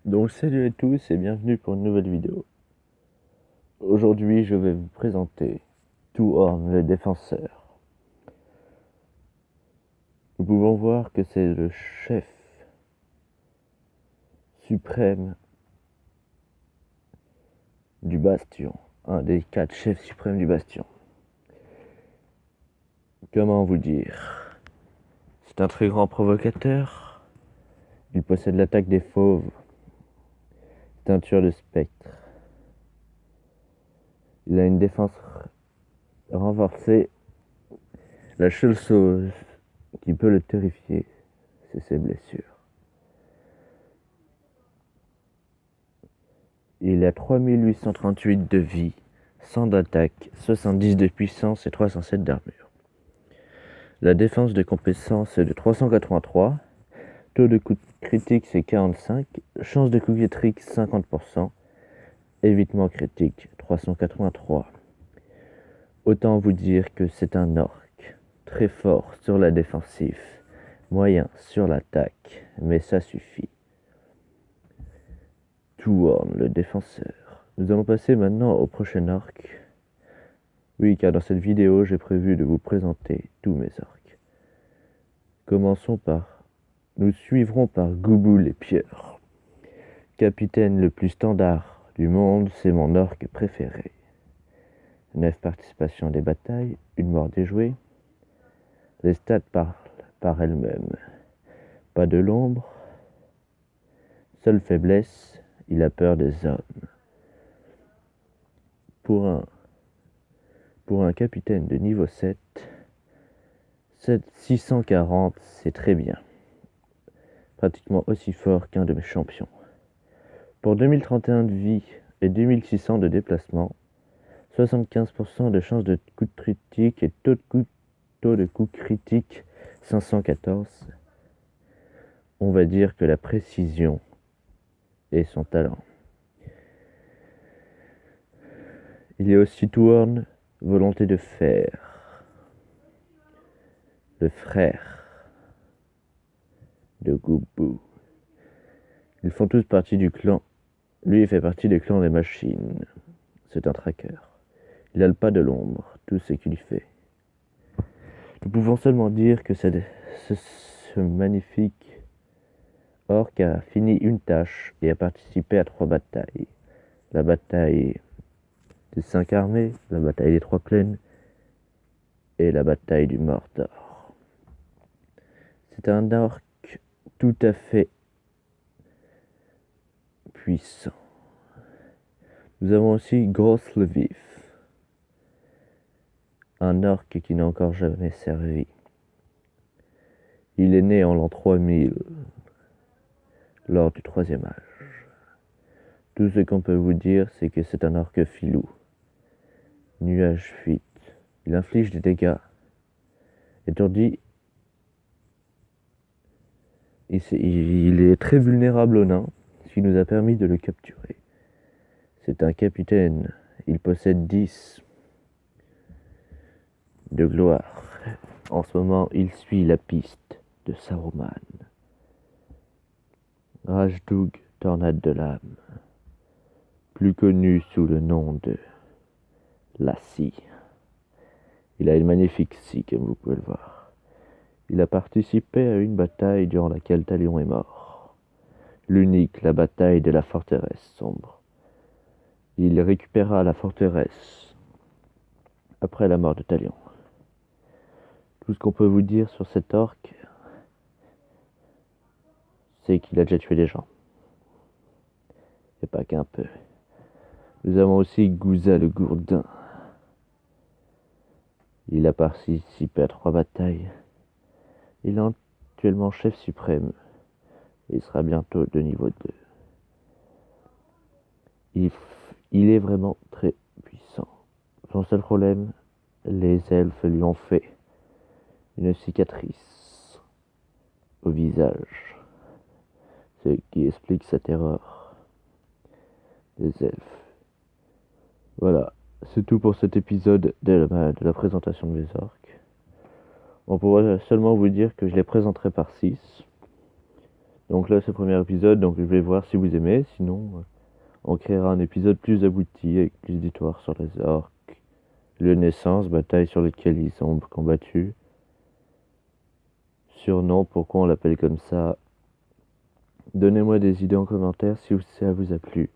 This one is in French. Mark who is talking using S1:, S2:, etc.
S1: Donc salut à tous et bienvenue pour une nouvelle vidéo. Aujourd'hui je vais vous présenter Toorn le défenseur. Nous pouvons voir que c'est le chef suprême du Bastion, un des 4 chefs suprêmes du Bastion. Comment vous dire? C'est un très grand provocateur, il possède l'attaque des fauves, c'est un tueur de spectres. Il a une défense renforcée. La seule chose qui peut le terrifier, c'est ses blessures. Il a 3838 de vie, 100 d'attaque, 70 de puissance et 307 d'armure. La défense de compétence est de 383, taux de coup critique c'est 45, chance de coup critique 50%, évitement critique 383. Autant vous dire que c'est un orc, très fort sur la défensive, moyen sur l'attaque, mais ça suffit. Toorn le défenseur. Nous allons passer maintenant au prochain orc. Oui, car dans cette vidéo, j'ai prévu de vous présenter tous mes orcs. Commençons par... Nous suivrons par Goubou les Pieurs. Capitaine le plus standard du monde, c'est mon orc préféré. 9 participations à des batailles, une mort déjouée. Les stats parlent par elles-mêmes. Pas de l'ombre. Seule faiblesse, il a peur des hommes. Pour un capitaine de niveau 7, 640, c'est très bien. Pratiquement aussi fort qu'un de mes champions. Pour 2031 de vie et 2600 de déplacement, 75% de chance de coup critique et taux de coup critique 514. On va dire que la précision est son talent. Il y a aussi Toorn, volonté de fer. Le frère de Goubou. Ils font tous partie du clan. Lui, il fait partie du clan des machines. C'est un tracker. Il a le pas de l'ombre, tout ce qu'il fait. Nous pouvons seulement dire que ce magnifique orc a fini une tâche et a participé à 3 batailles. La bataille des 5 armées, la bataille des 3 plaines et la bataille du Mordor. C'est un orc tout à fait puissant. Nous avons aussi Gross le Vif, un orc qui n'a encore jamais servi. Il est né en l'an 3000, lors du 3e âge. Tout ce qu'on peut vous dire, c'est que c'est un orc filou. Nuage fuite. Il inflige des dégâts. Étourdi, il est très vulnérable aux nains, ce qui nous a permis de le capturer. C'est un capitaine. Il possède 10 de gloire. En ce moment, il suit la piste de Saruman. Rajdug, tornade de l'âme, plus connu sous le nom de la scie. Il a une magnifique scie, comme vous pouvez le voir. Il a participé à une bataille durant laquelle Talion est mort. L'unique, la bataille de la forteresse sombre. Il récupéra la forteresse après la mort de Talion. Tout ce qu'on peut vous dire sur cet orc, c'est qu'il a déjà tué des gens. Et pas qu'un peu. Nous avons aussi Gouza le Gourdin. Il a participé à 3 batailles. Il est actuellement chef suprême. Il sera bientôt de niveau 2. Il est vraiment très puissant. Son seul problème, les elfes lui ont fait une cicatrice au visage, ce qui explique sa terreur des elfes. Voilà, c'est tout pour cet épisode de la présentation de mes orques. On pourrait seulement vous dire que je les présenterai par 6. Donc là, c'est le premier épisode, donc je vais voir si vous aimez. Sinon, on créera un épisode plus abouti avec plus d'histoires sur les orques, le naissance, bataille sur lesquelles ils ont combattu, surnom, pourquoi on l'appelle comme ça. Donnez-moi des idées en commentaire si ça vous a plu.